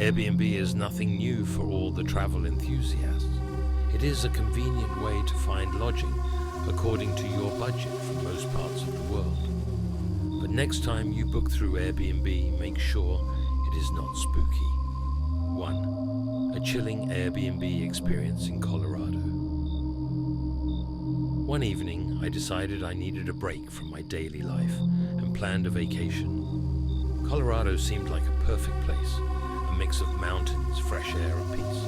Airbnb is nothing new for all the travel enthusiasts. It is a convenient way to find lodging according to your budget from most parts of the world. But next time you book through Airbnb, make sure it is not spooky. 1. A chilling Airbnb experience in Colorado. One evening, I decided I needed a break from my daily life and planned a vacation. Colorado seemed like a perfect place, a mix of mountains, fresh air, and peace.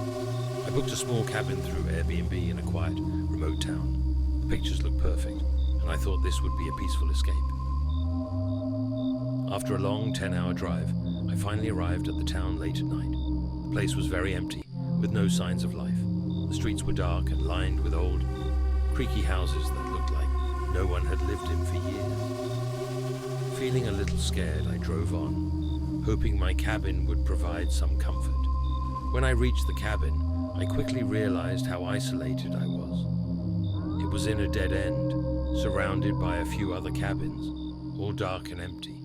I booked a small cabin through Airbnb in a quiet, remote town. The pictures looked perfect, and I thought this would be a peaceful escape. After a long 10-hour drive, I finally arrived at the town late at night. The place was very empty, with no signs of life. The streets were dark and lined with old, creaky houses that looked like no one had lived in for years. Feeling a little scared, I drove on, hoping my cabin would provide some comfort. When I reached the cabin, I quickly realized how isolated I was. It was in a dead end, surrounded by a few other cabins, all dark and empty.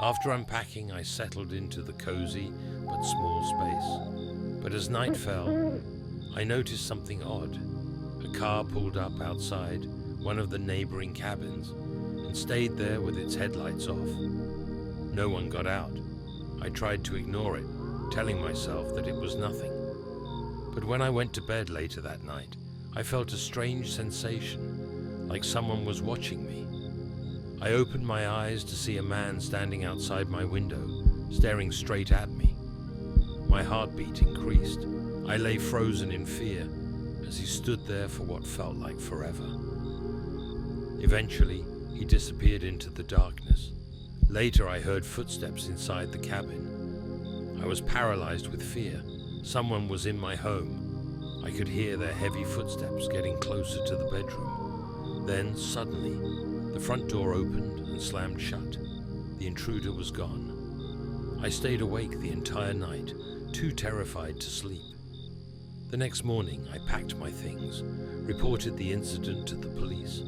After unpacking, I settled into the cozy but small space. But as night fell, I noticed something odd. A car pulled up outside one of the neighboring cabins and stayed there with its headlights off. No one got out. I tried to ignore it, telling myself that it was nothing. But when I went to bed later that night, I felt a strange sensation, like someone was watching me. I opened my eyes to see a man standing outside my window, staring straight at me. My heartbeat increased. I lay frozen in fear as he stood there for what felt like forever. Eventually, he disappeared into the darkness. Later, I heard footsteps inside the cabin. I was paralyzed with fear. Someone was in my home. I could hear their heavy footsteps getting closer to the bedroom. Then, suddenly, the front door opened and slammed shut. The intruder was gone. I stayed awake the entire night, too terrified to sleep. The next morning, I packed my things, reported the incident to the police,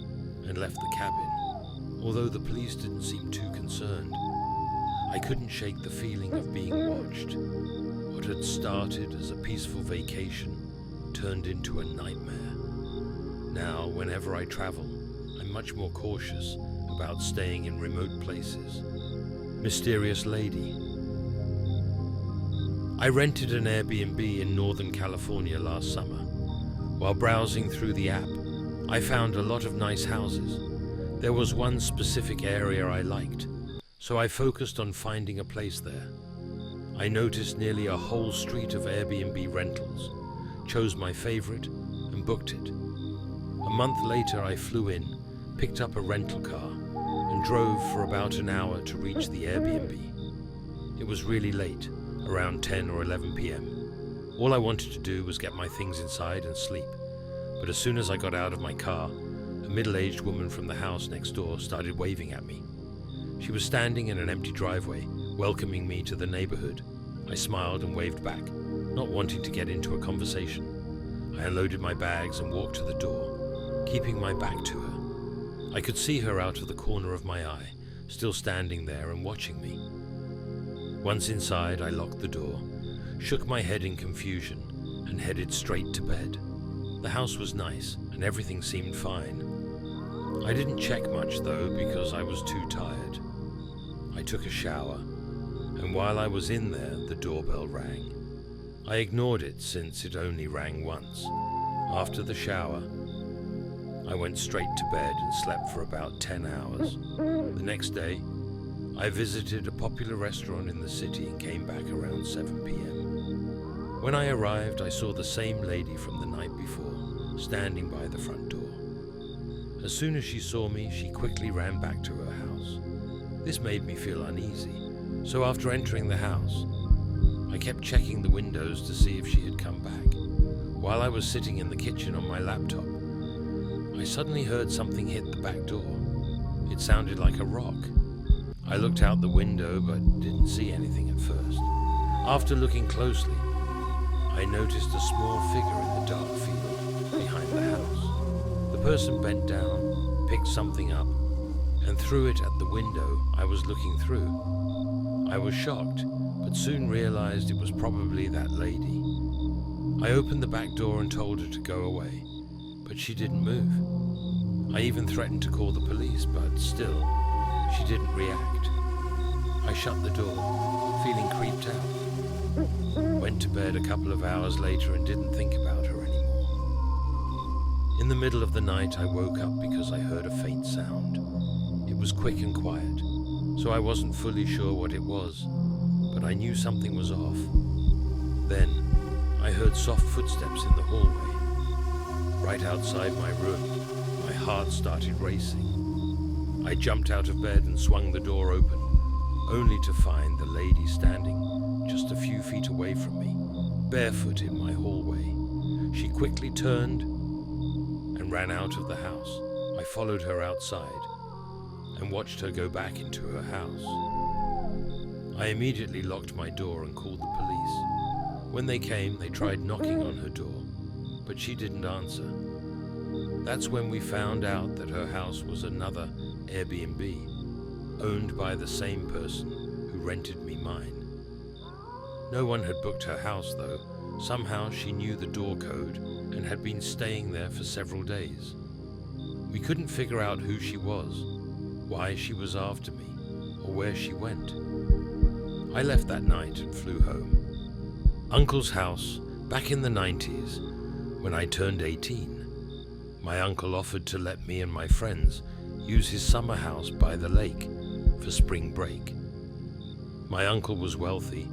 and left the cabin. Although the police didn't seem too concerned, I couldn't shake the feeling of being watched. What had started as a peaceful vacation turned into a nightmare. Now, whenever I travel, I'm much more cautious about staying in remote places. Mysterious lady. I rented an Airbnb in Northern California last summer. While browsing through the app, I found a lot of nice houses. There was one specific area I liked, so I focused on finding a place there. I noticed nearly a whole street of Airbnb rentals, chose my favorite, and booked it. A month later, I flew in, picked up a rental car, and drove for about an hour to reach the Airbnb. It was really late, around 10 or 11 p.m. All I wanted to do was get my things inside and sleep. But as soon as I got out of my car, a middle-aged woman from the house next door started waving at me. She was standing in an empty driveway, welcoming me to the neighborhood. I smiled and waved back, not wanting to get into a conversation. I unloaded my bags and walked to the door, keeping my back to her. I could see her out of the corner of my eye, still standing there and watching me. Once inside, I locked the door, shook my head in confusion, and headed straight to bed. The house was nice, and everything seemed fine. I didn't check much, though, because I was too tired. I took a shower, and while I was in there, the doorbell rang. I ignored it since it only rang once. After the shower, I went straight to bed and slept for about 10 hours. The next day, I visited a popular restaurant in the city and came back around 7 p.m. When I arrived, I saw the same lady from the night before, standing by the front door. As soon as she saw me, she quickly ran back to her house. This made me feel uneasy, so after entering the house, I kept checking the windows to see if she had come back. While I was sitting in the kitchen on my laptop, I suddenly heard something hit the back door. It sounded like a rock. I looked out the window but didn't see anything at first. After looking closely, I noticed a small figure in the dark field behind the house. The person bent down, picked something up, and threw it at the window I was looking through. I was shocked, but soon realized it was probably that lady. I opened the back door and told her to go away, but she didn't move. I even threatened to call the police, but still, she didn't react. I shut the door, feeling creeped out. Went to bed a couple of hours later and didn't think about her anymore. In the middle of the night, I woke up because I heard a faint sound. It was quick and quiet, so I wasn't fully sure what it was, but I knew something was off. Then, I heard soft footsteps in the hallway. Right outside my room, my heart started racing. I jumped out of bed and swung the door open, only to find the lady standing just a few feet away from me, barefoot in my hallway. She quickly turned and ran out of the house. I followed her outside and watched her go back into her house. I immediately locked my door and called the police. When they came, they tried knocking on her door, but she didn't answer. That's when we found out that her house was another Airbnb, owned by the same person who rented me mine. No one had booked her house though. Somehow she knew the door code and had been staying there for several days. We couldn't figure out who she was, why she was after me, or where she went. I left that night and flew home. Uncle's house, back in the 90s, when I turned 18. My uncle offered to let me and my friends use his summer house by the lake for spring break. My uncle was wealthy,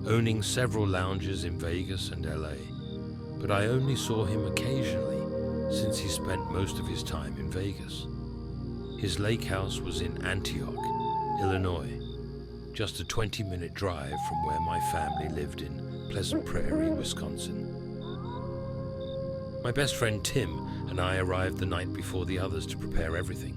owning several lounges in Vegas and LA, but I only saw him occasionally since he spent most of his time in Vegas. His lake house was in Antioch, Illinois, just a 20-minute drive from where my family lived in Pleasant Prairie, Wisconsin. My best friend Tim and I arrived the night before the others to prepare everything.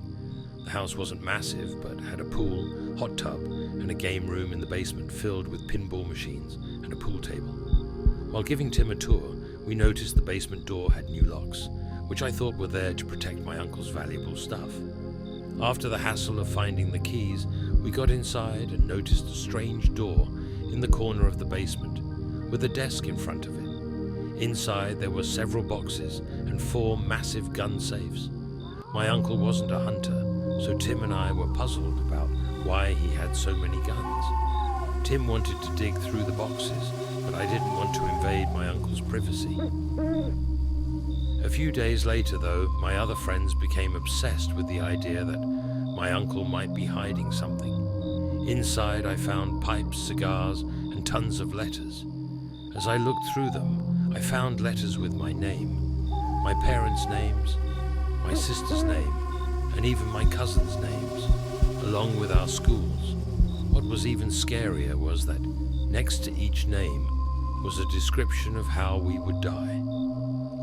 The house wasn't massive, but had a pool, hot tub, and a game room in the basement filled with pinball machines and a pool table. While giving Tim a tour, we noticed the basement door had new locks, which I thought were there to protect my uncle's valuable stuff. After the hassle of finding the keys, we got inside and noticed a strange door in the corner of the basement, with a desk in front of it. Inside there were several boxes and 4 massive gun safes. My uncle wasn't a hunter, so Tim and I were puzzled about why he had so many guns. Tim wanted to dig through the boxes, but I didn't want to invade my uncle's privacy. A few days later, though, my other friends became obsessed with the idea that my uncle might be hiding something. Inside, I found pipes, cigars, and tons of letters. As I looked through them, I found letters with my name, my parents' names, my sister's name, and even my cousins' names, along with our schools. What was even scarier was that next to each name was a description of how we would die.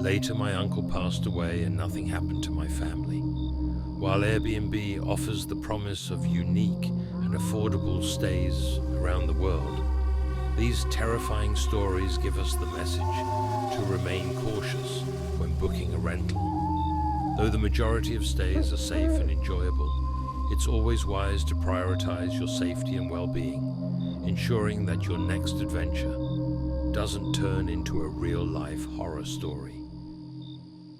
Later, my uncle passed away and nothing happened to my family. While Airbnb offers the promise of unique and affordable stays around the world, these terrifying stories give us the message to remain cautious when booking a rental. Though the majority of stays are safe and enjoyable, it's always wise to prioritize your safety and well-being, ensuring that your next adventure doesn't turn into a real-life horror story.